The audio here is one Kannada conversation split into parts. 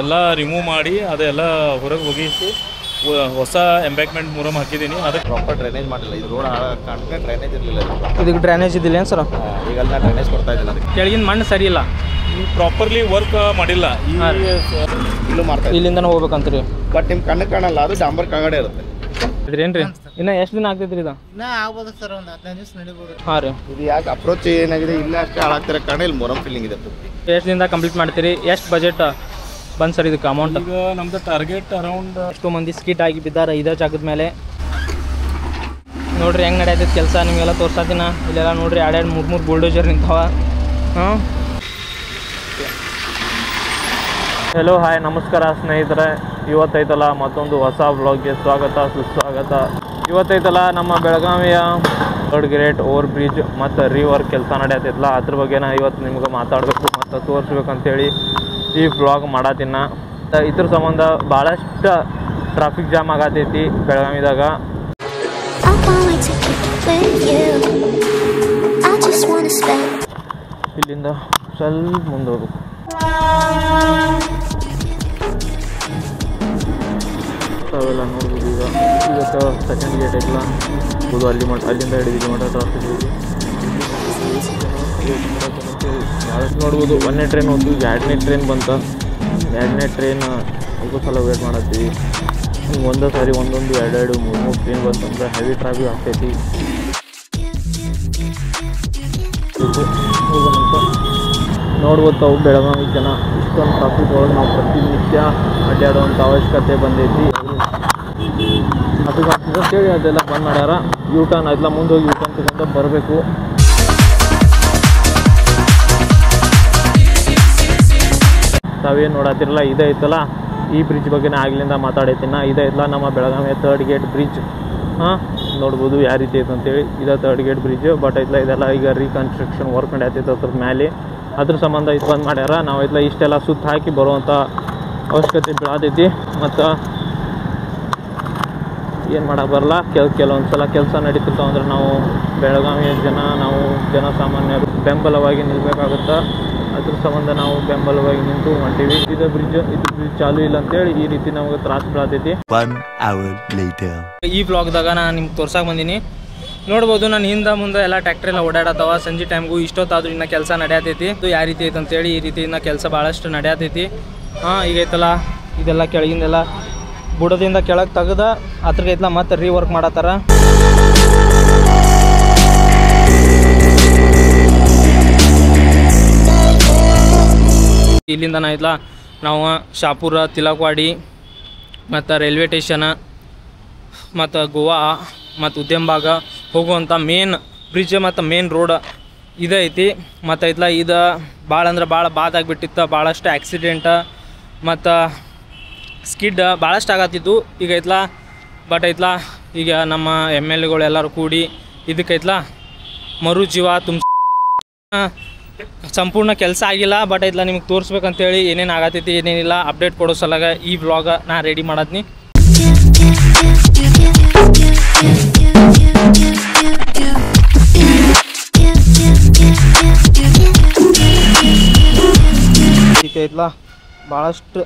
ಎಲ್ಲ ರಿಮೂವ್ ಮಾಡಿ ಅದೆಲ್ಲ ಹೊರಗೆ ಹೋಗಿಸಿ ಹೊಸ ಎಂಬ್ಯಾಕ್ಮೆಂಟ್ ಮುರಮ್ ಹಾಕಿದ್ದೀನಿ. ಅದಕ್ಕೆ ಪ್ರಾಪರ್ ಡ್ರೈನೇಜ್ ಮಾಡಿಲ್ಲ. ಇದು ರೋಡ್ ಕಾಣ್ಕೊಂಡು ಡ್ರೈನೇಜ್ ಇರಲಿಲ್ಲ. ಇದಕ್ಕೆ ಡ್ರೈನೇಜ್ ಇದ್ದಿಲ್ಲ ಏನು ಸರ್? ಈಗೆಲ್ಲ ಡ್ರೈನೇಜ್ ಕೊಡ್ತಾ ಇದ್ದಿಲ್ಲ. ಅದಕ್ಕೆ ಕೆಳಗಿನ ಮಣ್ಣು ಸರಿ ಇಲ್ಲ, ಪ್ರಾಪರ್ಲಿ ವರ್ಕ್ ಮಾಡಿಲ್ಲ. ಇಲ್ಲೂ ಮಾಡ್ತಾ ಇಲ್ಲಿಂದನೇ ಹೋಗ್ಬೇಕಂತೀರಿ. ಬಟ್ ನಿಮ್ಮ ಕಣ್ಣು ಕಾಣಲ್ಲ, ಅದು ಡಾಂಬರ್ ಕೆಳಗಡೆ ಇರುತ್ತೆ. ಇದ್ರೇನ್ರಿ ಇನ್ನು ಎಷ್ಟು ದಿನ ಆಗ್ತೈತ್ರಿ ಇದು? ಇನ್ನೂ ಆಗ್ಬೋದು ಸರ್, ಒಂದು 15 ದಿವಸ ನಡಿಬೋದು. ಹಾಂ ರೀ. ಇದು ಯಾಕೆ ಅಪ್ರೋಚ್ ಏನಾಗಿದೆ ಇಲ್ಲ ಅಷ್ಟೇ ಹಾಳಾಗ್ತಿರೋ ಕಾರಣ ಇಲ್ಲಿ ಮೊರಮ್ ಫೀಲಿಂಗ್ ಇದೆ. ಎಷ್ಟು ದಿನದಾಗ ಕಂಪ್ಲೀಟ್ ಮಾಡ್ತೀರಿ? ಎಷ್ಟು ಬಜೆಟ್ ಬಂದು ಸರ್ ಇದಕ್ಕೆ ಅಮೌಂಟ್? ಈಗ ನಮ್ದು ಟಾರ್ಗೆಟ್ ಅರೌಂಡ್ ಎಷ್ಟು ಮಂದಿ ಸ್ಕಿಟ್ ಆಗಿ ಬಿದ್ದಾರೆ ಇದೇ ಜಾಗದ ಮೇಲೆ. ನೋಡ್ರಿ ಹೆಂಗೆ ನಡೆಯತೈತೆ ಕೆಲಸ, ನಿಮಗೆಲ್ಲ ತೋರ್ಸಾತಿನ. ಇಲ್ಲೆಲ್ಲ ನೋಡ್ರಿ 2-3 ಬುಲ್ಡೋಜರ್ ನಿಂತಾವ. ಹಾಂ, ಹೆಲೋ ಹಾಯ್ ನಮಸ್ಕಾರ ಸ್ನೇಹಿತರೆ. ಇವತ್ತೈತಲ್ಲ ಮತ್ತೊಂದು ಹೊಸ ವ್ಲಾಗ್ಗೆ ಸ್ವಾಗತ ಸುಸ್ವಾಗತ. ಇವತ್ತೈತಲ್ಲ ನಮ್ಮ ಬೆಳಗಾವಿಯ ಥರ್ಡ್ ಗ್ರೇಟ್ ಓವರ್ ಬ್ರಿಡ್ಜ್ ಮತ್ತು ರಿವರ್ಕ್ ಕೆಲಸ ನಡೆಯತ್ತೈತಲ್ಲ, ಅದ್ರ ಬಗ್ಗೆ ನಾ ಇವತ್ತು ನಿಮ್ಗೆ ಮಾತಾಡಬೇಕು ಮತ್ತು ತೋರಿಸ್ಬೇಕಂತೇಳಿ ಈ ವ್ಲಾಗ್ ಮಾಡತ್ತಿನ. ಇದ್ರ ಸಂಬಂಧ ಭಾಳಷ್ಟು ಟ್ರಾಫಿಕ್ ಜಾಮ್ ಆಗತೈತಿ ಬೆಳಗಾವಿದಾಗ. ಇಲ್ಲಿಂದ ಸ್ವಲ್ಪ ಮುಂದೆ ಹೋಗ್ಬೇಕು. ಅವೆಲ್ಲ ನೋಡ್ಬೋದು. ಇವತ್ತು ಸೆಕೆಂಡ್ ಗೇಟ್ ಐತಲ್ಲ, ಅದು ಅಲ್ಲಿಂದ ಹಿಡಿದಿದ್ದು ಮಟ್ಟ ಟ್ರಾಫಿಕ್ ಇದೆ. ಭಾಳಷ್ಟು ನೋಡ್ಬೋದು. 1ನೇ ಟ್ರೈನ್ ಹೋದ್ವಿ, 2ನೇ ಟ್ರೈನ್ ಬಂತ. 2ನೇ ಟ್ರೈನ್ ಸ್ವಲ್ಪ ಸಲ ವೇಟ್ ಮಾಡತ್ತೀವಿ. ಒಂದೇ ಸಾರಿ ಒಂದೊಂದು 2-2, 3-3 ಟ್ರೈನ್ ಬಂತಂದ್ರೆ ಹೆವಿ ಟ್ರಾಫಿಕ್ ಆಗ್ತೈತಿ. ನೋಡ್ಬೋದು ತಾವು ಬೆಳಗಾವಿ ಜನ ಇಷ್ಟೊಂದು ಟ್ರಾಫಿಕ್ ಒಳಗೆ ನಾವು ಪ್ರತಿನಿತ್ಯ ಅಡ್ಡಾಡುವಂಥ ಅವಶ್ಯಕತೆ ಬಂದೈತಿ. ಟ್ರಾಫಿಕ್ ಆಗ್ತದೆ ಅಂತೇಳಿ ಅದೆಲ್ಲ ಬಂದ್ ಮಾಡ್ಯಾರ. ಯೂಟರ್ನ್ ಅದೆಲ್ಲ ಮುಂದೆ ಹೋಗಿ ಯೂಟರ್ನ್ ತಗೊಂಡು ಬರಬೇಕು. ತಾವೇನು ನೋಡತ್ತಿರಲ್ಲ, ಇದೈತಲ್ಲ ಈ ಬ್ರಿಡ್ಜ್ ಬಗ್ಗೆ ಆಗ್ಲಿಂದ ಮಾತಾಡೈತಿನ. ಇದೈತಲ್ಲ ನಮ್ಮ ಬೆಳಗಾವಿಯ ಥರ್ಡ್ ಗೇಟ್ ಬ್ರಿಡ್ಜ್. ಹಾಂ, ನೋಡ್ಬೋದು ಯಾವ ರೀತಿ ಐತೆ ಅಂತೇಳಿ. ಇದು ಥರ್ಡ್ ಗೇಟ್ ಬ್ರಿಡ್ಜ್. ಬಟ್ ಐತಲ್ಲ ಇದೆಲ್ಲ ಈಗ ರೀಕನ್ಸ್ಟ್ರಕ್ಷನ್ ವರ್ಕ್ ನಡೆಯತ್ತೈತೆ ಅದ್ರ ಮೇಲೆ. ಅದ್ರ ಸಂಬಂಧ ಇದು ಬಂದು ಮಾಡ್ಯಾರ. ನಾವು ಐತಲ್ಲ ಇಷ್ಟೆಲ್ಲ ಸುತ್ತ ಹಾಕಿ ಬರುವಂಥ ಅವಶ್ಯಕತೆ ಬೀಳತೈತಿ. ಮತ್ತು ಏನು ಮಾಡೋಕೆ ಬರಲ್ಲ. ಕೆಲವೊಂದು ಸಲ ಕೆಲಸ ನಡೀತಿರ್ತಾವೆ ಅಂದ್ರೆ ನಾವು ಬೆಳಗಾವಿಯ ಜನ, ನಾವು ಜನಸಾಮಾನ್ಯರು ಬೆಂಬಲವಾಗಿ ನಿಲ್ಲಬೇಕಾಗುತ್ತೆ. ಅದ್ರ ಸಂಬಂಧ ನಾವು ಬೆಂಬಲವಾಗಿ ನಿಂತು ಹೊಂಟೀವಿ. ಇದು ಬ್ರಿಡ್ಜ್ ಚಾಲು ಇಲ್ಲ ಅಂತೇಳಿ ಈ ರೀತಿ ನಮಗೆ ತ್ರಾಸು ಬೀಳತೈತಿ. ಈ ಬ್ಲಾಗ್ದಾಗ ನಾನು ನಿಮ್ಗೆ ತೋರ್ಸಕ್ಕೆ ಬಂದೀನಿ. ನೋಡ್ಬೋದು ನಾನು ಹಿಂದೆ ಮುಂದೆ ಎಲ್ಲ ಟ್ಯಾಕ್ಟ್ರಿ ಎಲ್ಲ ಓಡಾಡತ್ತವ. ಸಂಜೆ ಟೈಮ್ಗೂ ಇಷ್ಟೊತ್ತಾದ್ರೂ ಇನ್ನೂ ಕೆಲಸ ನಡೆಯತೈತಿ. ಇದು ಯಾವ ರೀತಿ ಐತೆ ಅಂತೇಳಿ ಈ ರೀತಿ ಇನ್ನೂ ಕೆಲಸ ಭಾಳಷ್ಟು ನಡೆಯತೈತಿ. ಹಾಂ, ಈಗ ಐತಲ್ಲ ಇದೆಲ್ಲ ಕೆಳಗಿಂದೆಲ್ಲ ಬುಡದಿಂದ ಕೆಳಗೆ ತೆಗೆದ ಅದ್ರಿಗೆ ಐತಲ್ಲ ಮತ್ತೆ ರೀವರ್ಕ್ ಮಾಡತ್ತಾರ. ಇಲ್ಲಿಂದ ಐತಲ್ಲ ನಾವು ಶಾಪುರ, ತಿಲಕವಾಡಿ ಮತ್ತು ರೈಲ್ವೆ ಸ್ಟೇಷನ್ ಮತ್ತು ಗೋವಾ ಮತ್ತು ಉದ್ಯಮಭಾಗ ಹೋಗುವಂಥ ಮೇನ್ ಬ್ರಿಡ್ಜ್ ಮತ್ತು ಮೇನ್ ರೋಡ್ ಇದೈತಿ. ಮತ್ತು ಐತಲ್ಲ ಇದು ಭಾಳ ಅಂದ್ರೆ ಭಾಳ ಬಾದಾಗಿಬಿಟ್ಟಿತ್ತು. ಭಾಳಷ್ಟು ಆಕ್ಸಿಡೆಂಟ್ ಮತ್ತು ಸ್ಕಿಡ್ ಭಾಳಷ್ಟು ಆಗತ್ತಿದ್ದು. ಈಗ ಐತಲ್ಲ ಬಟ್ ಐತಲ್ಲ ಈಗ ನಮ್ಮ MLAಗಳು ಎಲ್ಲರೂ ಕೂಡಿ ಇದಕ್ಕೈತಲ್ಲ ಮರು ಜೀವ ಸಂಪೂರ್ಣ ಕೆಲಸ ಆಗಿಲ್ಲ. ಬಟ್ ಐತಲ್ಲ ನಿಮ್ಗೆ ತೋರಿಸ್ಬೇಕಂತೇಳಿ ಏನೇನು ಆಗತ್ತೈತಿ ಏನೇನಿಲ್ಲ ಅಪ್ಡೇಟ್ ಕೊಡೋ ಸಲಾಗ ಈ ವ್ಲಾಗ ನಾ ರೆಡಿ ಮಾಡತ್ನಿ. ಐತಲ್ಲ ಭಾಳಷ್ಟು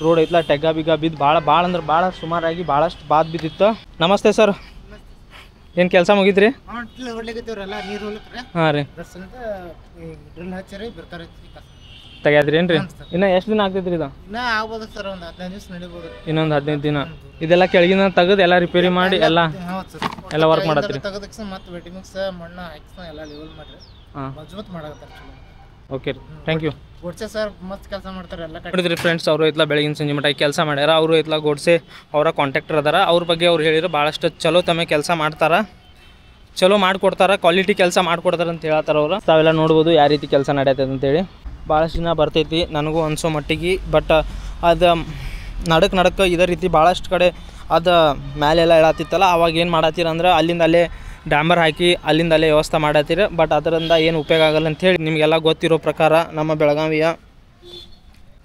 ರೋಡ್ ಐತಲ್ಲ ಟೆಗ್ಗ ಬಿಗ್ಗ ಬಿದ್ದು ಭಾಳ ಅಂದ್ರೆ ಭಾಳ ಸುಮಾರಾಗಿ ಭಾಳಷ್ಟು ಬಾದ್ ಬಿದ್ದಿತ್ತು. ನಮಸ್ತೆ ಸರ್, ಏನು ಕೆಲಸ ಮುಗಿದ್ರಿ? ನೀರು ಹಾಂ ರೀ, ಡ್ರಿಲ್ ಹಚ್ಚಿರಿ ಬರ್ತಾರೆ ತೆಗ್ಯಾದ್ರಿ ಏನ್ರಿ? ಇನ್ನು ಎಷ್ಟು ದಿನ ಆಗ್ತೈತ್ರಿ ಇದು? ಇನ್ನೂ ಆಗ್ಬೋದು ಸರ್, ಒಂದು 15 ದಿವಸ ನಡಿಬೋದು. ಇನ್ನೊಂದು 15 ದಿನ. ಇದೆಲ್ಲ ಕೆಳಗಿನ ತೆಗೆದು ಎಲ್ಲ ರಿಪೇರಿ ಮಾಡಿ ಎಲ್ಲ ವರ್ಕ್ ಮಾಡತ್ರಿ? ತೆಗೆದಕ್ಕೆ ಮತ್ತೆ ವೆಟಿ ಮಿಕ್ಸ್ ಮಣ್ಣು ಹಾಕಿ ಎಲ್ಲ ಲೆವೆಲ್ ಮಾಡಿರಿ. ಹಾಂ, ಮಜಬೂತ್ ಮಾಡಕತ್ತಾರೆ. ಚಲೋ. ಓಕೆ ರೀ, ಥ್ಯಾಂಕ್ ಯು. ಗೋಡ್ಸೆ ಸರ್ ಮಸ್ತ್ ಕೆಲಸ ಮಾಡ್ತಾರೆ. ಎಲ್ಲ ನೋಡಿದ್ರಿ ಫ್ರೆಂಡ್ಸ್, ಅವರು ಐತಲ್ಲ ಬೆಳಗಿನ ಸಂಜೆ ಮಟ್ಟ ಕೆಲಸ ಮಾಡ್ಯಾರ. ಅವರು ಐತಲ್ಲ ಗೋಡ್ಸೆ ಅವರ ಕಾಂಟ್ಯಾಕ್ಟರ್ ಅದಾರ. ಅವ್ರ ಬಗ್ಗೆ ಅವ್ರು ಹೇಳಿದ್ರು ಭಾಳಷ್ಟು ಚಲೋ ತಮ್ಮ ಕೆಲಸ ಮಾಡ್ತಾರೆ, ಚಲೋ ಮಾಡಿಕೊಡ್ತಾರೆ, ಕ್ವಾಲಿಟಿ ಕೆಲಸ ಮಾಡಿಕೊಡ್ತಾರೆ ಅಂತ ಹೇಳ್ತಾರೆ ಅವರು. ತಾವೆಲ್ಲ ನೋಡ್ಬೋದು ಯಾವ ರೀತಿ ಕೆಲಸ ನಡೆಯತ್ತೈತೆ ಅಂತೇಳಿ. ಭಾಳಷ್ಟು ದಿನ ಬರ್ತೈತಿ ನನಗೂ ಅನಿಸೋ ಮಟ್ಟಿಗೆ. ಬಟ್ ಅದು ನಡಕ್ಕೆ ಇದೇ ರೀತಿ ಭಾಳಷ್ಟು ಕಡೆ ಅದು ಮೇಲೆಲ್ಲ ಹೇಳತ್ತಿತ್ತಲ್ಲ, ಅವಾಗ ಏನು ಮಾಡತ್ತೀರ ಅಂದ್ರೆ ಅಲ್ಲಿಂದ ಅಲ್ಲೇ ಡ್ಯಾಮರ್ ಹಾಕಿ ಅಲ್ಲಿಂದ ಅಲ್ಲೇ ವ್ಯವಸ್ಥೆ ಮಾಡತ್ತೀರ. ಬಟ್ ಅದರಿಂದ ಏನು ಉಪಯೋಗ ಆಗಲ್ಲ ಅಂಥೇಳಿ ನಿಮಗೆಲ್ಲ ಗೊತ್ತಿರೋ ಪ್ರಕಾರ ನಮ್ಮ ಬೆಳಗಾವಿಯ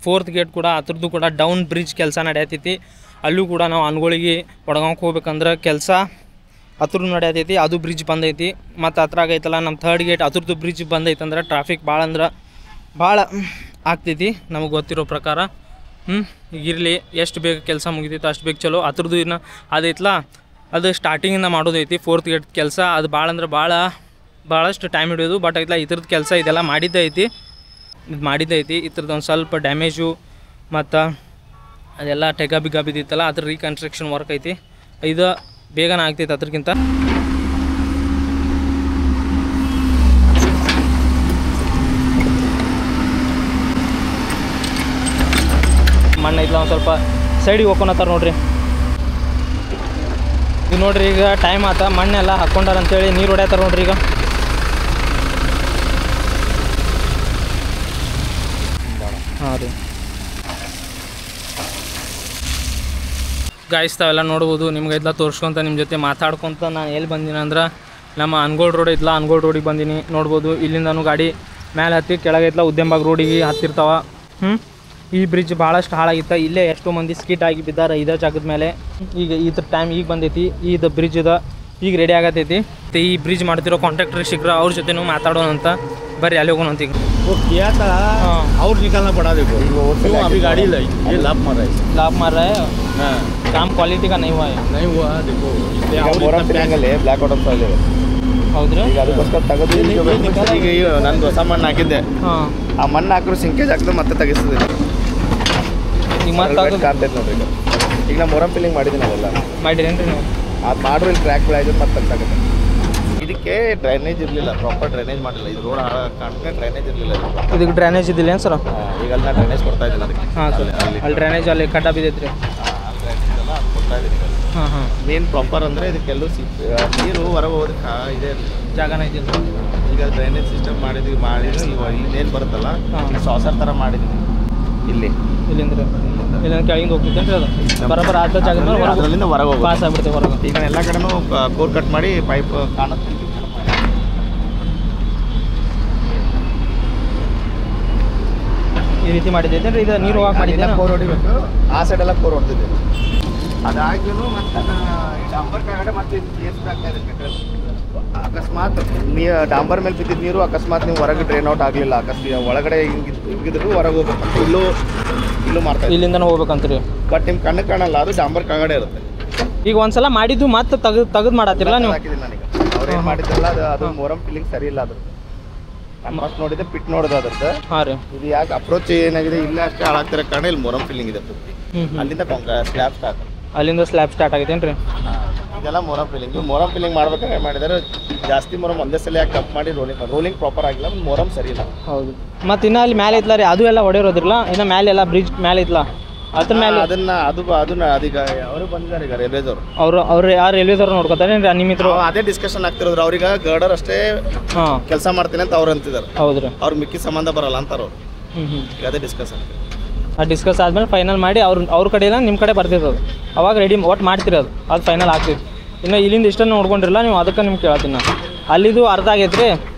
4th ಗೇಟ್ ಕೂಡ ಅದ್ರದ್ದು ಕೂಡ ಡೌನ್ ಬ್ರಿಡ್ಜ್ ಕೆಲಸ ನಡೆಯತೈತಿ. ಅಲ್ಲೂ ಕೂಡ ನಾವು ಅನ್ಗಳಿಗೆ ಒಡಗಾಂವ್ಕೆ ಹೋಗ್ಬೇಕಂದ್ರೆ ಕೆಲಸ ಅದ್ರ ನಡೆಯತೈತಿ. ಅದು ಬ್ರಿಡ್ಜ್ ಬಂದೈತಿ. ಮತ್ತು ಅದ್ರಾಗ ಐತಲ್ಲ ನಮ್ಮ 3rd ಗೇಟ್ ಅದ್ರದ್ದು ಬ್ರಿಡ್ಜ್ ಬಂದೈತೆ ಅಂದ್ರೆ ಟ್ರಾಫಿಕ್ ಭಾಳ ಅಂದ್ರೆ ಭಾಳ ಆಗ್ತೈತಿ ನಮಗೆ ಗೊತ್ತಿರೋ ಪ್ರಕಾರ. ಈಗ ಇರಲಿ, ಎಷ್ಟು ಬೇಗ ಕೆಲಸ ಮುಗಿತೈತೆ ಅಷ್ಟು ಬೇಗ ಚಲೋ. ಅದ್ರದ್ದು ಇನ್ನು ಅದೈತಲ್ಲ, ಅದು ಸ್ಟಾರ್ಟಿಂಗಿಂದ ಮಾಡೋದೈತಿ 4th ಗೇಟ್ ಕೆಲಸ. ಅದು ಭಾಳ ಅಂದ್ರೆ ಭಾಳಷ್ಟು ಟೈಮ್ ಹಿಡಿಯೋದು. ಬಟ್ ಐತಲ್ಲ ಇದ್ರದ್ದು ಕೆಲಸ ಇದೆಲ್ಲ ಮಾಡಿದ್ದೈತಿ. ಇದ್ರದ್ದು ಒಂದು ಸ್ವಲ್ಪ ಡ್ಯಾಮೇಜು ಮತ್ತು ಅದೆಲ್ಲ ಟೆಗ ಬಿದ್ದಿತ್ತಲ್ಲ, ಅದ್ರ ರೀಕನ್ಸ್ಟ್ರಕ್ಷನ್ ವರ್ಕ್ ಐತಿ. ಇದು ಬೇಗನೆ ಆಗ್ತೈತೆ ಅದ್ರಕ್ಕಿಂತ. ಮಣ್ಣು ಐತಲ್ಲ ಒಂದು ಸ್ವಲ್ಪ ಸೈಡಿಗೆ ಹೋಗ್ಕೊಳತ್ತಾರ ನೋಡ್ರಿ. ಈಗ ನೋಡ್ರಿ, ಈಗ ಟೈಮ್ ಆತ, ಮಣ್ಣೆಲ್ಲ ಹಾಕ್ಕೊಂಡಾರ ಅಂತೇಳಿ ನೀರು ಹೊಡ್ಯಾತಾರ ನೋಡ್ರಿ. ಈಗ ಹಾಂ ರೀ ಗಾಯಿಸ್ತಾವೆಲ್ಲ ನೋಡ್ಬೋದು. ನಿಮ್ಗೆ ಐತ್ಲ ತೋರಿಸ್ಕೊಂತ ನಿಮ್ಮ ಜೊತೆ ಮಾತಾಡ್ಕೊತ ನಾನು ಎಲ್ಲಿ ಬಂದೀನಿ ಅಂದ್ರೆ ನಮ್ಮ ಅನ್ಗೋಳ್ ರೋಡ್ ಐತ್ಲ, ಅನ್ಗೋಳ್ ರೋಡಿಗೆ ಬಂದೀನಿ. ನೋಡ್ಬೋದು ಇಲ್ಲಿಂದನೂ ಗಾಡಿ ಮೇಲೆ ಹತ್ತಿ ಕೆಳಗೈತ್ಲ ಉದ್ಯಂಬಾಗ್ ರೋಡಿಗೆ ಹತ್ತಿರ್ತಾವ. ಈ ಬ್ರಿಡ್ಜ್ ಭಾಳಷ್ಟು ಹಾಳಾಗಿತ್ತ. ಇಲ್ಲೇ ಎಷ್ಟೋ ಮಂದಿ ಸ್ಕಿಟ್ ಆಗಿ ಬಿದ್ದಾರೆ ಇದೇ ಜಾಗದ ಮೇಲೆ. ಈಗ ಇದ್ರ ಟೈಮ್ ಈಗ ಬಂದೈತಿ. ಇದು ಬ್ರಿಡ್ಜ್ ಈಗ ರೆಡಿ ಆಗತೈತಿ. ಮತ್ತು ಈ ಬ್ರಿಡ್ಜ್ ಮಾಡ್ತಿರೋ ಕಾಂಟ್ರಾಕ್ಟರ್ ಸಿಗ್ರ ಅವ್ರ ಜೊತೆನೂ ಮಾತಾಡೋಣ ಅಂತ. ಬರ್ರಿ ಅಲ್ಲಿ ಹೋಗೋಣ ಅಂತ. ಈಗ किया था और निकालना पड़ा देखो, क्यों अभी गाड़ी ये लाभ मार रहा है हाँ, काम क्वालिटी का नहीं हुआ है. नहीं हुआ देखो. मोरम ಫಿಲ್ಲಿಂಗ್ ಅಲ್ಲಿ ಬ್ಲಾಕ್ ಔಟ್ ಅಂತ ಇದೆ. ಹೌದ್ರಿ, ಈಗ ಅದಕ್ಕೋಸ್ಕರ ತೆಗೆದು ಈಗ ನಾನು ಹೊಸ ಮಣ್ಣು ಹಾಕಿದ್ದೆ. ಆ ಮಣ್ಣು ಹಾಕಿದ್ರು ಸಿಂಕೇಜ್ ಆಗ್ತದೆ, ಮತ್ತೆ ತೆಗಿಸ್ತದೆ. ಈಗ ಮತ್ತೆ ಕಾಣ್ತೈತೆ ನೋಡ್ರಿ. ಈಗ ನಾ ಮೊರಂ ಫಿಲ್ಲಿಂಗ್ ಮಾಡಿದ್ದೀನಿ ಅವೆಲ್ಲ ಮಾಡಿರೇನ್ರಿ ನೀವು? ಅದು ಮಾಡ್ರು ಇಲ್ಲಿ ಕ್ರ್ಯಾಕ್ ಬೆಳೆಯೋದು ಮತ್ತೆ ತೆಗ್ದಾಗುತ್ತೆ. ಇದಕ್ಕೆ ಡ್ರೈನೇಜ್ ಇರಲಿಲ್ಲ, ಪ್ರಾಪರ್ ಡ್ರೈನೇಜ್ ಮಾಡಿಲ್ಲ. ಇದು ರೋಡ್ ಕಾಣ್ತದೆ, ಡ್ರೈನೇಜ್ ಇರಲಿಲ್ಲ. ಇದಕ್ಕೆ ಡ್ರೈನೇಜ್ ಇದ್ದಿಲ್ಲ ಏನು ಸರ್? ಈಗ ಅಲ್ಲಿ ನಾನು ಡ್ರೈನೇಜ್ ಕೊಡ್ತಾ ಇದ್ದೀನಿ ಅದಕ್ಕೆ. ಹಾಂ ಸರ್, ಅಲ್ಲಿ ಡ್ರೈನೇಜ್ ಅಲ್ಲಿ ಕಟ್ಟ ಬಿದ್ದೈತ್ರಿ. ಡ್ರೈನೇಜ್ ಎಲ್ಲ ಕೊಡ್ತಾ ಇದ್ದೀನಿ. ಹಾಂ ಮೇನ್ ಪ್ರಾಪರ್ ಅಂದರೆ ಇದಕ್ಕೆಲ್ಲೂ ನೀರು ಹೊರಗೆ ಹೋಗೋದಕ್ಕೆ ಇದೆ ಜಾಗನ ಇದ್ದಿಲ್ಲ. ಈಗ ಡ್ರೈನೇಜ್ ಸಿಸ್ಟಮ್ ಮಾಡಿದ್ವಿ ಇಲ್ಲಿ ಏನು ಬರುತ್ತಲ್ಲ, ಸಾಸರ್ ಥರ ಮಾಡಿದ್ವಿ. ಇಲ್ಲಿಂದ ಕೆಳಗಿಂದ ಹೋಗ್ತೈತೆ ಅದು ಬರೋಬ್ಬರ ಆದ ಜಾಗದ ಮೇಲೆ ಅದರಲ್ಲಿಂದ ಹೊರಗೆ ಹೋಗಿ ಪಾಸ್ ಆಗ್ಬಿಡ್ತೇವೆ ಹೊರಗೆ. ಈಗ ನಾನು ಎಲ್ಲ ಕಡೆನೂ ಕೋರ್ ಕಟ್ ಮಾಡಿ ಪೈಪ್ ಕಾಣುತ್ತೆ. ಈ ರೀತಿ ಮಾಡಿದ್ದೈತೆ ರೀ. ಇದು ನೀರು ಹೋಗಕ್ಕೆ ಮಾಡಿದ್ದೆ. ಕೋರ್ ಹೊಡಿಬೇಕು, ಆ ಸೈಡೆಲ್ಲ ಕೋರ್ ಹೊಡ್ತಿದ್ದೆ. ಅದಾಗಿನೂ ಮತ್ತೆ ಡಾಂಬರ್ ಕೆಳಗಡೆ ಮತ್ತೆ ಅಕಸ್ಮಾತ್ ಡಾಂಬರ್ ಮೇಲೆ ಬಿದ್ದಿದ್ದ ನೀರು ಅಕಸ್ಮಾತ್ ನೀವು ಹೊರಗೆ ಡ್ರೈನ್ ಔಟ್ ಆಗಲಿಲ್ಲ, ಒಳಗಡೆ ಹಿಂಗಿದ್ರು ಹೊರಗೆ ಹೋಗ್ಬೇಕಂತ ಇಲ್ಲೂ ಮಾಡ್ತಾರೆ. ಇಲ್ಲಿಂದನೂ ಹೋಗ್ಬೇಕಂತ್ರಿ. ಬಟ್ ನಿಮ್ಮ ಕಣ್ಣು ಕಾಣಲ್ಲ, ಅದು ಡಾಂಬರ್ ಕೆಳಗಡೆ ಇರುತ್ತೆ. ಈಗ ಒಂದ್ಸಲ ಮಾಡಿದ್ದು ಮತ್ತೆ ತೆಗೆದು ಮಾಡತ್ತಿರಲ್ಲ ನೀವು? ಹಾಕಿದ್ದೀನಿ ನನಗೆ. ಅವ್ರೇನು ಮಾಡಿದ್ರಲ್ಲ ಅದು ಮೊರಂ ಫಿಲ್ಲಿಂಗ್ ಸರಿ ಇಲ್ಲ ಅದ್ರದ್ದು. ನಾನು ಫಸ್ಟ್ ನೋಡಿದ್ದೆ, ಪಿಟ್ ನೋಡಿದೆ ಅದ್ರದ್ದು. ಹಾಂ ರೀ. ಇದು ಯಾಕೆ ಅಪ್ರೋಚ್ ಏನಾಗಿದೆ, ಇಲ್ಲ ಅಷ್ಟೇ ಹಾಳಾಗ್ತಿರೋ ಕಾರಣ ಇಲ್ಲಿ ಮೊರಂ ಫಿಲ್ಲಿಂಗ್ ಇದೆ. ಅಲ್ಲಿಂದ ಸ್ಲ್ಯಾಬ್ ಸ್ಟಾರ್ಟ್. ಅಲ್ಲಿಂದ ಸ್ಲ್ಯಾಬ್ ಸ್ಟಾರ್ಟ್ ಆಗೈತೇನ್ರಿ? ಇದೆಲ್ಲ ಮೊರಂ ಫಿಲ್ಲಿಂಗ್ ಮಾಡ್ಬೇಕಾದ್ರೆ ಮಾಡಿದರೆ ಜಾಸ್ತಿ ಮೊರಂ ಒಂದೇ ಸಲ ಯಾಕೆ ಕಪ್ ಮಾಡಿ ರೋಲಿಂಗ್ ಪ್ರಾಪರ್ ಆಗಿಲ್ಲ, ಮೊರಂ ಸರಿ ಇಲ್ಲ. ಹೌದು. ಮತ್ತು ಇನ್ನು ಅಲ್ಲಿ ಮೇಲೆ ಐತ್ಲ ರೀ, ಅದು ಎಲ್ಲ ಹೊಡೆಯೋದಿರಲ್ಲ. ಇನ್ನು ಮೇಲೆ ಎಲ್ಲ ಬ್ರಿಡ್ಜ್ ಮೇಲೆ ಐತ್ಲ, ಅದ್ರ ಮೇಲೆ ಅದನ್ನ ಅದೀಗ ಅವರು ಬಂದಿದ್ದಾರೆ. ಈಗ ರೈಲ್ವೇಸ್ ಅವ್ರು ಯಾರು ರೈಲ್ವೇದವ್ರು ನೋಡ್ಕೊತಾರೆ ನಿಮ್ಮಿದ್ರು? ಅದೇ ಡಿಸ್ಕಷನ್ ಆಗ್ತಿರೋದ್ರು. ಅವ್ರಿಗೆ ಗರ್ಡರ್ ಅಷ್ಟೇ ಕೆಲಸ ಮಾಡ್ತೀನಿ ಅಂತ ಅವ್ರು ಅಂತಿದ್ದಾರೆ. ಹೌದ್ರಿ, ಅವ್ರು ಮಿಕ್ಕಿ ಸಂಬಂಧ ಬರಲ್ಲ ಅಂತಾರ ಅವ್ರು. ಈಗ ಅದೇ ಡಿಸ್ಕಷನ್. ಆ ಡಿಸ್ಕಸ್ ಆದ್ಮೇಲೆ ಫೈನಲ್ ಮಾಡಿ ಅವ್ರ ಕಡೆ ಇಲ್ಲ ನಿಮ್ಮ ಕಡೆ ಬರ್ತಿತ್ತು. ಅದು ಅವಾಗ ರೆಡಿ ಒಟ್ಟು ಮಾಡ್ತೀರಿ, ಅದು ಫೈನಲ್ ಆಗ್ತೈತಿ. ಇನ್ನು ಇಲ್ಲಿಂದ ಇಷ್ಟನ್ನು ನೋಡ್ಕೊಂಡಿರಲ್ಲ ನೀವು, ಅದಕ್ಕೆ ನಿಮ್ಗೆ ಕೇಳ್ತೀನಿ ನಾನು. ಅಲ್ಲಿದು ಅರ್ಧ ಆಗೈತೆ ರೀ,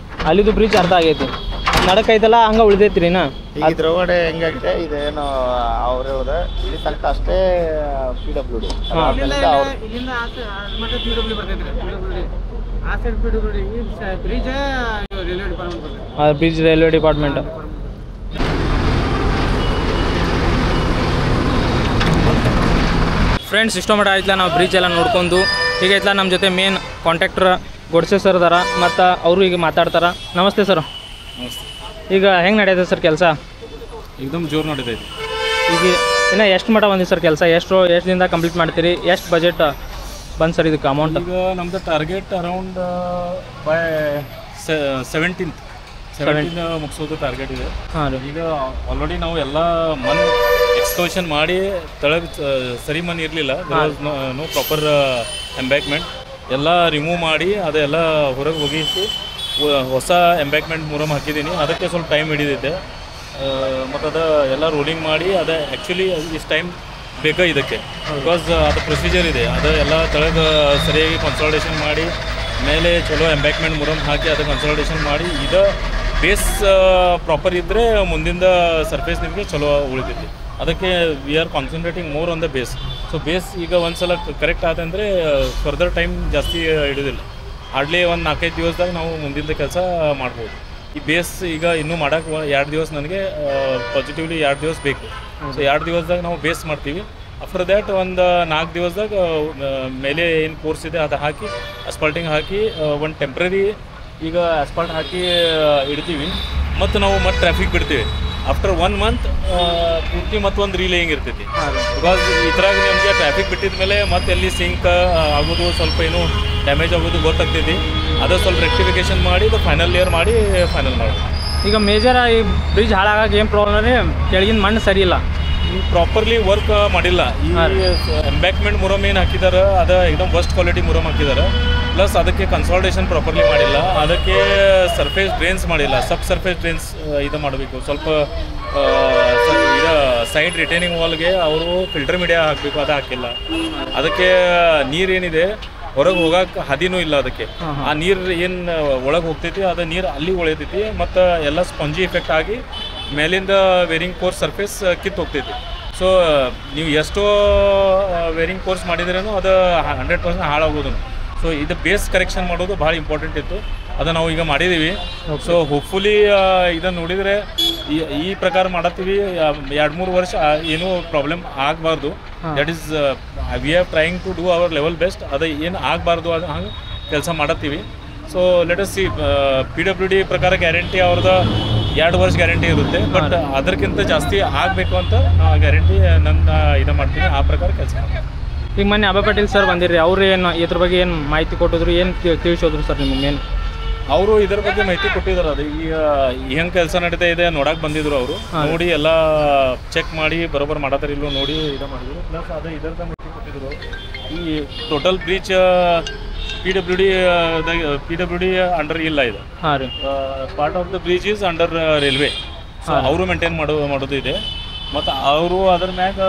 ಅಲ್ಲಿದು ಬ್ರಿಡ್ಜ್ ಅರ್ಧ ಆಗೈತಿ. ನಡಕೈತಲ್ಲ ಹಂಗೆ ಉಳಿದೈತಿ ರೀ. ಇದ್ರ ಒಳಗಡೆ ಹೆಂಗಾಗಿದೆ, ಇದೇನು ಅವ್ರು ಹೇಳ್ದೆ ಇಲ್ಲಿ ತನಕ ಅಷ್ಟೇ PWD. Bridge railway department. Friends, ಇಷ್ಟೋ ಮಟ್ಟ ಆಯ್ತಲ್ಲ ನಾವು ಬ್ರಿಡ್ಜ್ ಎಲ್ಲ ನೋಡ್ಕೊಂಡು. ಈಗ ಐತಲ್ಲ ನಮ್ಮ ಜೊತೆ ಮೇನ್ ಕಾಂಟ್ರಾಕ್ಟರ್ ಗೊಡ್ಸೆ ಸರ್ ಅದಾರ, ಮತ್ತು ಅವರು ಈಗ ಮಾತಾಡ್ತಾರ. ನಮಸ್ತೆ ಸರ್. ನಮಸ್ತೆ. ಈಗ ಹೆಂಗೆ ನಡೆಯುತ್ತೆ ಸರ್ ಕೆಲಸ? ಏಕದಮ್ ಜೋರು ನಡೀತೈತಿ. ಈಗ ಇನ್ನು ಎಷ್ಟು ಮಟ್ಟ ಬಂದಿದೆ ಸರ್ ಕೆಲಸ? ಎಷ್ಟು ದಿನದಾಗ ಕಂಪ್ಲೀಟ್ ಮಾಡ್ತೀರಿ? ಎಷ್ಟು ಬಜೆಟ್ ಬಂದು ಸರ್ ಇದಕ್ಕೆ ಅಮೌಂಟ್? ಈಗ ನಮ್ಮದು ಟಾರ್ಗೆಟ್ ಅರೌಂಡ್ ಬೈ 17th ಮುಗಿಸೋದು ಟಾರ್ಗೆಟ್ ಇದೆ. ಹಾಂ ರೀ. ಈಗ ಆಲ್ರೆಡಿ ನಾವು ಎಲ್ಲ ಮನ್ ಎಕ್ಸ್ಕವೇಷನ್ ಮಾಡಿ ತೆಳಗೆ ಸರಿ ಮನ್ ಇರಲಿಲ್ಲ, ನೋ ಪ್ರಾಪರ್ ಎಂಬ್ಯಾಕ್ಮೆಂಟ್ ಎಲ್ಲ ರಿಮೂವ್ ಮಾಡಿ ಅದೆಲ್ಲ ಹೊರಗೆ ಹೋಗಿಸಿ ಹೊಸ ಎಂಬ್ಯಾಕ್ಮೆಂಟ್ ಮೊರಂ ಹಾಕಿದ್ದೀನಿ. ಅದಕ್ಕೆ ಸ್ವಲ್ಪ ಟೈಮ್ ಹಿಡಿದಿದ್ದೆ. ಮತ್ತು ಅದು ಎಲ್ಲ ರೋಲಿಂಗ್ ಮಾಡಿ ಅದು ಆ್ಯಕ್ಚುಲಿ ಇಷ್ಟು ಟೈಮ್ ಬೇಕಾ ಇದಕ್ಕೆ, ಬಿಕಾಸ್ ಅದು ಪ್ರೊಸೀಜರ್ ಇದೆ. ಅದು ಎಲ್ಲ ತೆಳಗೆ ಸರಿಯಾಗಿ ಕನ್ಸಾಲ್ಟೇಷನ್ ಮಾಡಿ ಮೇಲೆ ಚಲೋ ಎಂಬ್ಯಾಕ್ಮೆಂಟ್ ಮೊರಂ ಹಾಕಿ ಅದು ಕನ್ಸಾಲ್ಟೇಷನ್ ಮಾಡಿ ಇದು ಬೇಸ್ ಪ್ರಾಪರ್ ಇದ್ದರೆ ಮುಂದಿಂದ ಸರ್ಫೇಸ್ ನಿಮಗೆ ಚಲೋ ಉಳಿತೈತಿ. ಅದಕ್ಕೆ we are concentrating more on the base. So base ಈಗ ಒಂದು ಸಲ ಕರೆಕ್ಟ್ ಆದಂದರೆ ಫರ್ದರ್ ಟೈಮ್ ಜಾಸ್ತಿ ಹಿಡಿದಿಲ್ಲ. ಹಾರ್ಡ್ಲಿ ಒಂದು 4-5 ದಿವಸದಾಗ ನಾವು ಮುಂದಿನ ಕೆಲಸ ಮಾಡ್ಬೋದು. ಈ ಬೇಸ್ ಈಗ ಇನ್ನೂ ಮಾಡೋಕೆ 2 ದಿವಸ ನನಗೆ ಪಾಸಿಟಿವ್ಲಿ 2 ದಿವಸ ಬೇಕು. ಸೊ 2 ದಿವಸದಾಗ ನಾವು ಬೇಸ್ ಮಾಡ್ತೀವಿ. ಆಫ್ಟರ್ ದ್ಯಾಟ್ ಒಂದು 4 ದಿವಸದಾಗ ಮೇಲೆ ಏನು ಕೋರ್ಸ್ ಇದೆ ಅದು ಹಾಕಿ ಅಸ್ಪಾಲ್ಟಿಂಗ್ ಹಾಕಿ ಒಂದು ಟೆಂಪ್ರರಿ ಈಗ ಅಸ್ಪಾಲ್ಟ್ ಹಾಕಿ ಇಡ್ತೀವಿ. ಮತ್ತು ನಾವು ಮತ್ತೆ ಟ್ರಾಫಿಕ್ ಬಿಡ್ತೀವಿ. ಆಫ್ಟರ್ 1 ಮಂತ್ ಪೂರ್ತಿ ಮತ್ತೊಂದು ರೀಲೇಯಿಂಗ್ ಇರ್ತೈತಿ. ಬಿಕಾಸ್ ಈ ಥರ ನಮಗೆ ಟ್ರಾಫಿಕ್ ಬಿಟ್ಟಿದ ಮೇಲೆ ಮತ್ತೆ ಎಲ್ಲಿ ಸಿಂಕ್ ಆಗೋದು ಸ್ವಲ್ಪ ಏನೋ ಡ್ಯಾಮೇಜ್ ಆಗೋದು ಗೊತ್ತಾಗ್ತೈತಿ. ಅದು ಸ್ವಲ್ಪ ರೆಕ್ಟಿಫಿಕೇಶನ್ ಮಾಡಿ ಇದು ಫೈನಲ್ ಲೇಯರ್ ಮಾಡಿ ಫೈನಲ್ ಮಾಡೋದು. ಈಗ ಮೇಜರ್ ಈ ಬ್ರಿಡ್ಜ್ ಹಾಳಾಗಕ್ಕೆ ಏನು ಪ್ರಾಬ್ಲಮ್ ಅಂದರೆ ಕೆಳಗಿನ ಮಣ್ಣು ಸರಿ ಇಲ್ಲ, ಪ್ರಾಪರ್ಲಿ ವರ್ಕ್ ಮಾಡಿಲ್ಲ. ಈ ಎಂಬ್ಯಾಕ್ಮೆಂಟ್ ಮುರಮ್ ಏನು ಹಾಕಿದ್ದಾರೆ ಅದು एकदम ಫಸ್ಟ್ ಕ್ವಾಲಿಟಿ ಮುರಮ್ ಹಾಕಿದ್ದಾರೆ. ಪ್ಲಸ್ ಅದಕ್ಕೆ ಕನ್ಸಾಲ್ಟೇಷನ್ ಪ್ರಾಪರ್ಲಿ ಮಾಡಿಲ್ಲ, ಅದಕ್ಕೆ ಸರ್ಫೇಸ್ ಡ್ರೈನ್ಸ್ ಮಾಡಿಲ್ಲ. ಸಬ್ ಸರ್ಫೇಸ್ ಡ್ರೈನ್ಸ್ ಇದು ಮಾಡಬೇಕು. ಸ್ವಲ್ಪ ಇದು ಸೈಡ್ ರಿಟೈನಿಂಗ್ ವಾಲ್ಗೆ ಅವರು ಫಿಲ್ಟರ್ ಮೀಡಿಯಾ ಹಾಕಬೇಕು, ಅದು ಹಾಕಿಲ್ಲ. ಅದಕ್ಕೆ ನೀರೇನಿದೆ ಹೊರಗೆ ಹೋಗಕ್ಕೆ ಹಾದಿನೂ ಇಲ್ಲ. ಅದಕ್ಕೆ ಆ ನೀರು ಏನು ಒಳಗೆ ಹೋಗ್ತೈತಿ ಅದು ನೀರು ಅಲ್ಲಿ ಉಳಿತೈತಿ. ಮತ್ತು ಎಲ್ಲ ಸ್ಪಂಜಿ ಎಫೆಕ್ಟ್ ಆಗಿ ಮೇಲಿಂದ ವೇರಿಂಗ್ ಕೋರ್ಸ್ ಸರ್ಫೇಸ್ ಕಿತ್ತು ಹೋಗ್ತೈತಿ. ಸೊ ನೀವು ಎಷ್ಟೋ ವೇರಿಂಗ್ ಕೋರ್ಸ್ ಮಾಡಿದ್ರೂ ಅದು 100% ಹಾಳಾಗೋದು. ಸೊ ಇದು ಬೇಸ್ ಕರೆಕ್ಷನ್ ಮಾಡೋದು ಭಾಳ ಇಂಪಾರ್ಟೆಂಟ್ ಇತ್ತು. ಅದು ನಾವು ಈಗ ಮಾಡಿದ್ದೀವಿ. ಸೊ ಹೋಪ್ಫುಲಿ ಇದನ್ನು ನೋಡಿದರೆ ಈ ಪ್ರಕಾರ ಮಾಡತ್ತೀವಿ. 2-3 ವರ್ಷ ಏನೂ ಪ್ರಾಬ್ಲಮ್ ಆಗಬಾರ್ದು. That is we are trying to do our level best. ಅದು ಏನು ಆಗಬಾರ್ದು ಅದು ಹಂಗೆ ಕೆಲಸ ಮಾಡತ್ತೀವಿ. So let us see PWD ಪ್ರಕಾರ ಗ್ಯಾರಂಟಿ ಅವ್ರದ್ದು 2 ವರ್ಷ ಗ್ಯಾರಂಟಿ ಇರುತ್ತೆ. ಬಟ್ ಅದಕ್ಕಿಂತ ಜಾಸ್ತಿ ಆಗಬೇಕು ಅಂತ ಗ್ಯಾರಂಟಿ ನನ್ನ ಇದು ಮಾಡ್ತೀನಿ. ಆ ಪ್ರಕಾರ ಕೆಲಸ ಮಾಡ್ತೀನಿ. ಈಗ ಮೊನ್ನೆ ಅಭಯ್ ಪಾಟೀಲ್ ಸರ್ ಬಂದಿರಿ, ಅವ್ರು ಏನು ಇದ್ರ ಬಗ್ಗೆ ಏನು ಮಾಹಿತಿ ಕೊಟ್ಟಿದ್ರು, ಏನು ತಿಳಿಸೋದ್ರು ಸರ್ ನಿಮಗೆ? ಏನು ಅವರು ಇದ್ರ ಬಗ್ಗೆ ಮಾಹಿತಿ ಕೊಟ್ಟಿದ್ದಾರೆ. ಅದು ಈಗ ಹೆಂಗೆ ಕೆಲಸ ನಡೀತಾ ಇದೆ ನೋಡಕ್ಕೆ ಬಂದಿದ್ರು. ಅವರು ನೋಡಿ ಎಲ್ಲ ಚೆಕ್ ಮಾಡಿ ಬರೋಬ್ಬರ ಮಾಡತ್ತಾರ ಇಲ್ಲೋ ನೋಡಿ ಇದು ಮಾಡಿದ್ರು. ಪ್ಲಸ್ ಅದು ಇದರದ ಮಾಹಿತಿ ಕೊಟ್ಟಿದ್ರು. ಈ ಟೋಟಲ್ ಬ್ರೀಚ್ PWD ಅಂಡರ್ ಇಲ್ಲ ಇದು. ಹಾಂ ರೀ, part of the bridge is under railway. So ಅವರು ಮೇಂಟೈನ್ ಮಾಡೋದು ಇದೆ. ಮತ್ತು ಅವರು ಅದ್ರ ಮ್ಯಾಗ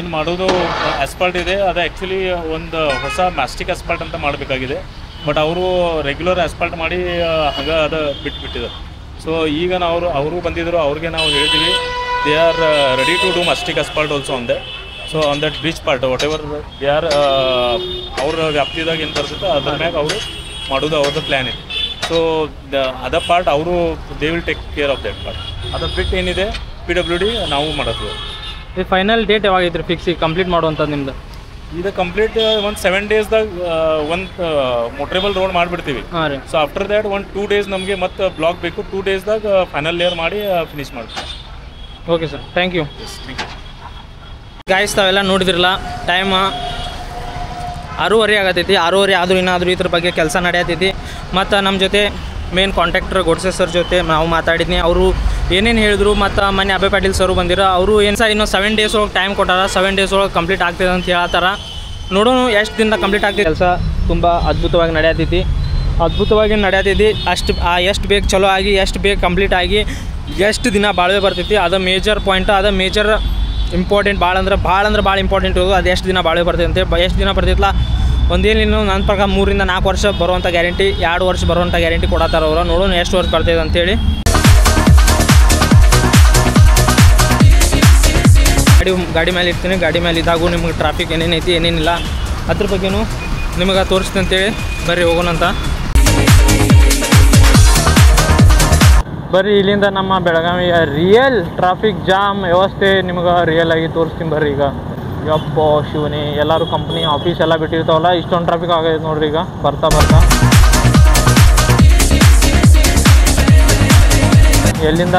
ಏನು ಮಾಡೋದು ಅಸ್ಪಾಲ್ಟ್ ಇದೆ. ಅದು ಆ್ಯಕ್ಚುಲಿ ಒಂದು ಹೊಸ ಮ್ಯಾಸ್ಟಿಕ್ ಅಸ್ಪಾಲ್ಟ್ ಅಂತ ಮಾಡಬೇಕಾಗಿದೆ. ಬಟ್ ಅವರು ರೆಗ್ಯುಲರ್ ಅಸ್ಪಾಲ್ಟ್ ಮಾಡಿ ಹಾಗೆ ಅದು ಬಿಟ್ಟಿದ್ದಾರೆ. ಸೊ ಈಗ ಅವರು ಬಂದಿದ್ದರು. ಅವ್ರಿಗೆ ನಾವು ಹೇಳಿದ್ದೀವಿ they are ready to do mastic asphalt also on that. So on that bridge part whatever they are ಅವ್ರ ವ್ಯಾಪ್ತಿದಾಗ ಏನು ಬರ್ತೈತೆ ಅದ್ರ ಮ್ಯಾಗ ಅವರು ಮಾಡೋದು ಅವ್ರದ್ದು ಪ್ಲ್ಯಾನ್ ಇದೆ. ಸೊ ಅದ ಪಾರ್ಟ್ ಅವರು they will take care of that part. ಅದ್ರ ಬಿಟ್ಟು ಏನಿದೆ PWD ನಾವು ಮಾಡತ್ತೀವಿ. ಇದು ಫೈನಲ್ ಡೇಟ್ ಯಾವಾಗಿದ್ರಿ ಫಿಕ್ಸ್ ಕಂಪ್ಲೀಟ್ ಮಾಡುವಂಥದ್ದು ನಿಮ್ದು? ಇದು ಕಂಪ್ಲೀಟ್ ಒಂದು 7 ಡೇಸ್ದಾಗ ಒಂದು ಮೋಟ್ರೇಬಲ್ ರೋಡ್ ಮಾಡಿಬಿಡ್ತೀವಿ. ಹಾಂ ರೀ. ಸೊ ಆಫ್ಟರ್ ದ್ಯಾಟ್ 2 ಡೇಸ್ ನಮಗೆ ಮತ್ತೆ ಬ್ಲಾಕ್ ಬೇಕು. 2 ಡೇಸ್ದಾಗ ಫೈನಲ್ ಲೇಯರ್ ಮಾಡಿ ಫಿನಿಶ್ ಮಾಡ್ತೀವಿ. Okay sir, thank you. Thank you. Guys ತಾವೆಲ್ಲ ನೋಡಿದ್ರಲ್ಲ, ಟೈಮ್ 6:30 ಆಗತೈತಿ. 6:30 ಆದರೂ ಏನಾದರೂ ಇದ್ರ ಬಗ್ಗೆ ಕೆಲಸ ನಡೆಯತೈತಿ. ಮತ್ತು ನಮ್ಮ ಜೊತೆ ಮೇನ್ ಕಾಂಟ್ರಾಕ್ಟರ್ ಗೋಡ್ಸೆ ಸರ್ ಜೊತೆ ನಾವು ಮಾತಾಡಿದ್ನಿ. ಅವರು ಏನೇನು ಹೇಳಿದ್ರು. ಮತ್ತು ಮೊನ್ನೆ ಅಭಯ್ ಪಾಟೀಲ್ ಸರು ಬಂದಿರೋ. ಅವರು ಏನು ಸಹ ಇನ್ನೂ 7 ಡೇಸ್ ಒಳಗೆ ಟೈಮ್ ಕೊಟ್ಟಾರ. 7 ಡೇಸ್ ಒಳಗೆ ಕಂಪ್ಲೀಟ್ ಆಗ್ತದೆ ಅಂತ ಹೇಳ್ತಾರ. ನೋಡೋಣ ಎಷ್ಟು ದಿನದಾಗ ಕಂಪ್ಲೀಟ್ ಆಗ್ತೈತಿ. ಕೆಲಸ ತುಂಬ ಅದ್ಭುತವಾಗಿ ನಡೆಯತೈತಿ. ಎಷ್ಟು ಬೇಗ ಚಲೋ ಆಗಿ ಎಷ್ಟು ಬೇಗ ಕಂಪ್ಲೀಟ್ ಆಗಿ ಎಷ್ಟು ದಿನ ಬಾಳ್ವೆ ಬರ್ತೈತಿ. ಅದು ಮೇಜರ್ ಪಾಯಿಂಟ್. ಅದು ಮೇಜರ್ ಇಂಪಾರ್ಟೆಂಟ್. ಭಾಳ ಇಂಪಾರ್ಟೆಂಟ್ ಇರೋದು. ಅದು ಎಷ್ಟು ದಿನ ಬಾಳ್ವೆ ಬರ್ತೈತೆ ಅಂತ. ಎಷ್ಟು ದಿನ ಬರ್ತೈತಿಲ್ಲ ಒಂದೇನಿಲ್ಲ ನನ್ನ ಪ್ರಕಾರ 3 ರಿಂದ 4 ವರ್ಷ ಬರುವಂಥ ಗ್ಯಾರಂಟಿ, 2 ವರ್ಷ ಬರುವಂಥ ಗ್ಯಾರಂಟಿ ಕೊಡತ್ತಾರ ಅವರು. ನೋಡೋಣ ಎಷ್ಟು ವರ್ಷ ಬರ್ತೈತೆ ಅಂತೇಳಿ. ಗಾಡಿ ಮೇಲೆ ಇರ್ತೀನಿ. ಗಾಡಿ ಮೇಲೆ ಇದ್ದಾಗೂ ನಿಮ್ಗೆ ಟ್ರಾಫಿಕ್ ಏನೇನೈತಿ ಏನೇನಿಲ್ಲ ಅದ್ರ ಬಗ್ಗೆನೂ ನಿಮಗೆ ತೋರಿಸ್ತೀನಿ ಅಂತೇಳಿ. ಬರ್ರಿ ಹೋಗೋಣಂತ. ಬರ್ರಿ ಇಲ್ಲಿಂದ ನಮ್ಮ ಬೆಳಗಾವಿಯ ರಿಯಲ್ ಟ್ರಾಫಿಕ್ ಜಾಮ್ ವ್ಯವಸ್ಥೆ ನಿಮ್ಗೆ ರಿಯಲ್ ಆಗಿ ತೋರಿಸ್ತೀನಿ. ಬರ್ರಿ ಈಗ ಯಪ್ಪ ಶಿವನೇ, ಎಲ್ಲರೂ ಕಂಪ್ನಿ ಆಫೀಸ್ ಎಲ್ಲ ಬಿಟ್ಟಿರ್ತಾವಲ್ಲ, ಇಷ್ಟೊಂದು ಟ್ರಾಫಿಕ್ ಆಗೈತೆ ನೋಡ್ರಿ. ಈಗ ಬರ್ತಾ ಎಲ್ಲಿಂದ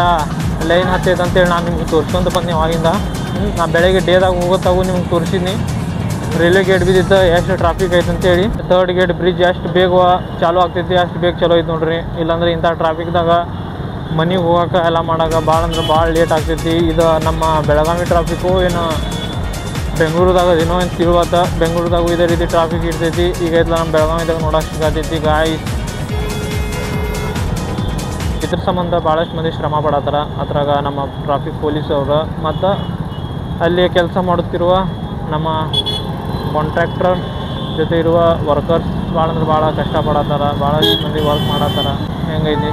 ಲೈನ್ ಹತ್ತೈತೆ ಅಂತೇಳಿ ನಾನು ನಿಮ್ಗೆ ತೋರಿಸ್ಕೊಂತ ಬಂದೆ ಅವಾಗಿಂದ. ನಾ ಬೆಳಗ್ಗೆ ಡೇದಾಗ ಹೋಗೋತ್ತಾಗೂ ನಿಮ್ಗೆ ತೋರಿಸಿದ್ನಿ ರೈಲ್ವೆ ಗೇಟ್ ಬಿದ್ದಿತ್ತು ಎಷ್ಟು ಟ್ರಾಫಿಕ್ ಐತೆ ಅಂತೇಳಿ. 3rd ಗೇಟ್ ಬ್ರಿಡ್ಜ್ ಎಷ್ಟು ಬೇಗ ಚಾಲೂ ಆಗ್ತೈತಿ ಅಷ್ಟು ಬೇಗ ಚಲೋ ಐತೆ ನೋಡ್ರಿ. ಇಲ್ಲಾಂದ್ರೆ ಇಂಥ ಟ್ರಾಫಿಕ್ದಾಗ ಮನೆಗೆ ಹೋಗೋಕೆ ಎಲ್ಲ ಮಾಡೋಕೆ ಭಾಳ ಲೇಟ್ ಆಗ್ತೈತಿ. ಇದು ನಮ್ಮ ಬೆಳಗಾವಿ ಟ್ರಾಫಿಕ್ಕು ಏನು ಬೆಂಗಳೂರದಾಗ ಏನೋ ಏನು ತಿಳುವತ್ತ. ಬೆಂಗಳೂರದಾಗೂ ಇದೇ ರೀತಿ ಟ್ರಾಫಿಕ್ ಇರ್ತೈತಿ. ಈಗ ಐತಲ್ಲ ನಮ್ಮ ಬೆಳಗಾವಿದಾಗ ನೋಡೋಕೆ ಸಿಗತೈತಿ. ಗಾಯ್ಸ್ ಇದ್ರ ಸಂಬಂಧ ಭಾಳಷ್ಟು ಮಂದಿ ಶ್ರಮ ಪಡತ್ತಾರ. ಅದ್ರಾಗ ನಮ್ಮ ಟ್ರಾಫಿಕ್ ಪೊಲೀಸ್ ಅವರು ಮತ್ತು ಅಲ್ಲಿ ಕೆಲಸ ಮಾಡುತ್ತಿರುವ ನಮ್ಮ ಕಾಂಟ್ರಾಕ್ಟರ್ ಜೊತೆ ಇರುವ ವರ್ಕರ್ಸ್ ಭಾಳ ಕಷ್ಟಪಡತ್ತಾರ. ಭಾಳಷ್ಟು ಮಂದಿ ವರ್ಕ್ ಮಾಡತ್ತಾರ. ಹೆಂಗೈತಿ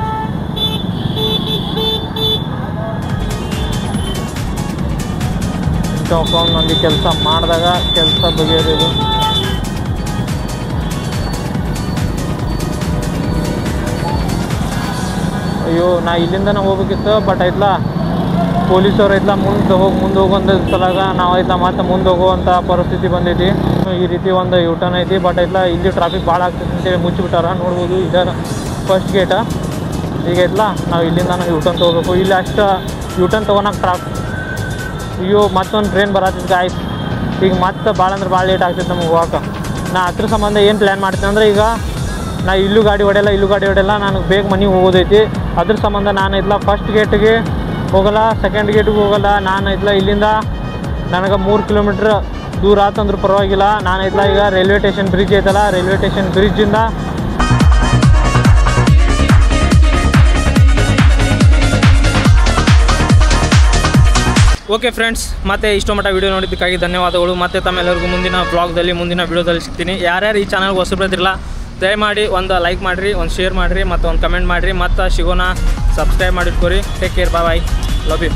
ಇಂಥವ್ಕೊಂಡು ಮಂದಿ ಕೆಲಸ ಮಾಡಿದಾಗ ಕೆಲಸ ಬಗೆಹರಿಯೋದು. ಅಯ್ಯೋ ನಾ ಇಲ್ಲಿಂದನೇ ಹೋಗ್ಬೇಕಿತ್ತು ಬಟ್ ಐತ್ಲ ಪೊಲೀಸವ್ರು ಐತ್ಲ ಮುಂದೆ ಹೋಗೋ ಒಂದು ಸಲಾಗ ನಾವು ಐತ್ಲ ಮತ್ತೆ ಮುಂದೆ ಹೋಗುವಂಥ ಪರಿಸ್ಥಿತಿ ಬಂದೈತಿ. ಈ ರೀತಿ ಒಂದು ಯೂಟರ್ನ್ ಐತಿ ಬಟ್ ಐತ್ಲ ಇಲ್ಲಿ ಟ್ರಾಫಿಕ್ ಭಾಳ ಆಗ್ತೈತಿ ಅಂತೇಳಿ ಮುಚ್ಚಿಬಿಟ್ಟಾರ. ನೋಡ್ಬೋದು ಇದರ ಫಸ್ಟ್ ಗೇಟ. ಈಗ ಐತ್ಲ ನಾವು ಇಲ್ಲಿಂದ ಯೂಟರ್ನ್ ತೊಗೋಬೇಕು. ಇಲ್ಲಿ ಅಷ್ಟು ಯೂಟರ್ನ್ ತೊಗೊಳಕ್ಕೆ ಅಯ್ಯೋ ಮತ್ತೊಂದು ಟ್ರೈನ್ ಬರತ್ತಿದ್ದು ಆಯ್ತು. ಈಗ ಮತ್ತೆ ಭಾಳ ಅಂದ್ರೆ ಭಾಳ ಲೇಟ್ ಆಗ್ತೈತೆ ನಮಗೆ ಹೋಗಕ್ಕೆ. ನಾ ಅದ್ರ ಸಂಬಂಧ ಏನು ಪ್ಲ್ಯಾನ್ ಮಾಡ್ತೀನಿ ಅಂದ್ರೆ ಈಗ ನಾ ಇಲ್ಲೂ ಗಾಡಿ ಹೊಡೆಯಲ್ಲ ನನಗೆ ಬೇಗ ಮನೆಗೆ ಹೋಗೋದೈತಿ. ಅದ್ರ ಸಂಬಂಧ ನಾನು ಐತ್ಲ ಫಸ್ಟ್ ಗೇಟಿಗೆ ಹೋಗಲ್ಲ, ಸೆಕೆಂಡ್ ಗೇಟಿಗೆ ಹೋಗಲ್ಲ. ನಾನು ಐತ್ಲ ಇಲ್ಲಿಂದ ನನಗೆ 3 ಕಿಲೋಮೀಟ್ರ್ ದೂರ ಆತಂದ್ರೂ ಪರವಾಗಿಲ್ಲ. ನಾನು ಐತ್ಲ ಈಗ ರೈಲ್ವೆ ಸ್ಟೇಷನ್ ಬ್ರಿಡ್ಜ್ ಐತಲ್ಲ, ರೈಲ್ವೆ ಸ್ಟೇಷನ್ ಬ್ರಿಡ್ಜಿಂದ ಓಕೆ ಫ್ರೆಂಡ್ಸ್, ಮತ್ತೆ ಇಷ್ಟು ಮಟ್ಟ ವೀಡಿಯೋ ನೋಡಿದ್ದಕ್ಕಾಗಿ ಧನ್ಯವಾದಗಳು. ಮತ್ತೆ ತಮ್ಮೆಲ್ಲರಿಗೂ ಮುಂದಿನ ಬ್ಲಾಗ್ದಲ್ಲಿ ಮುಂದಿನ ವೀಡಿಯೋದಲ್ಲಿ ಸಿಗ್ತೀನಿ. ಯಾರ್ಯಾರು ಈ ಚಾನಲ್ಗೆ ಹೊಸಬ್ರದಿರಲ್ಲ ದಯಮಾಡಿ ಒಂದು ಲೈಕ್ ಮಾಡಿರಿ, ಒಂದು ಶೇರ್ ಮಾಡಿರಿ ಮತ್ತು ಒಂದು ಕಮೆಂಟ್ ಮಾಡಿರಿ. ಮತ್ತು ಸಿಗೋಣ. ಸಬ್ಸ್ಕ್ರೈಬ್ ಮಾಡಿಟ್ಕೋರಿ. Take care, bye, love you.